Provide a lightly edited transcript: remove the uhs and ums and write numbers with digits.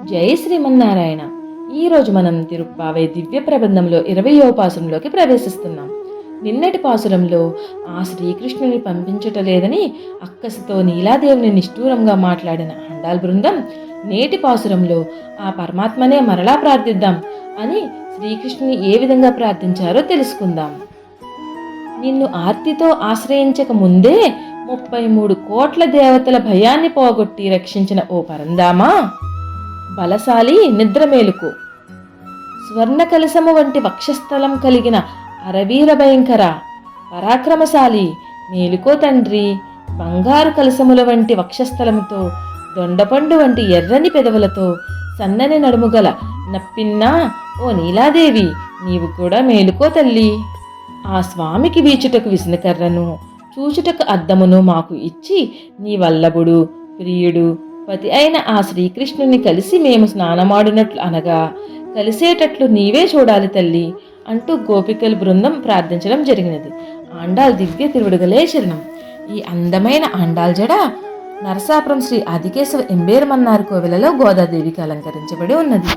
జై శ్రీమన్నారాయణ. ఈరోజు మనం తిరుప్పావై దివ్య ప్రబంధంలో 20వ పాసురంలోకి ప్రవేశిస్తున్నాం. నిన్నటి పాసురంలో ఆ శ్రీకృష్ణుని పంపించటలేదని అక్కసుతో నీలాదేవిని నిష్ఠూరంగా మాట్లాడిన ఆండాళ్ బృందం నేటి పాసురంలో ఆ పరమాత్మనే మరలా ప్రార్థిద్దాం అని శ్రీకృష్ణుని ఏ విధంగా ప్రార్థించారో తెలుసుకుందాం. నిన్ను ఆర్తితో ఆశ్రయించక ముందే 33 కోట్ల దేవతల భయాన్ని పోగొట్టి రక్షించిన ఓ పరందామా, బలశాలి నిద్రమేలుకు, స్వర్ణ కలశము వంటి వక్షస్థలం కలిగిన అరవీర భయంకర పరాక్రమశాలి మేలుకో తండ్రి, బంగారు కలశముల వంటి వక్షస్థలముతో, దొండపండు వంటి ఎర్రని పెదవులతో, సన్నని నడుముగల నప్పిన్నా ఓ నీలాదేవి, నీవు కూడా మేలుకో తల్లి. ఆ స్వామికి వీచుటకు విసనకర్రను, చూచుటకు అద్దమును మాకు ఇచ్చి నీ వల్లభుడు ప్రియుడు పతి అయిన ఆ శ్రీకృష్ణుని కలిసి మేము స్నానమాడినట్లు అనగా కలిసేటట్లు నీవే చూడాలి తల్లి అంటూ గోపికల బృందం ప్రార్థించడం జరిగినది. ఆండాళ్ దివ్య తిరువడుగలే శరణం. ఈ అందమైన ఆండాళ్ జడ నరసాపురం శ్రీ ఆదికేశవ ఎంబేరమన్నారు కోవెలలో గోదాదేవికి అలంకరించబడి ఉన్నది.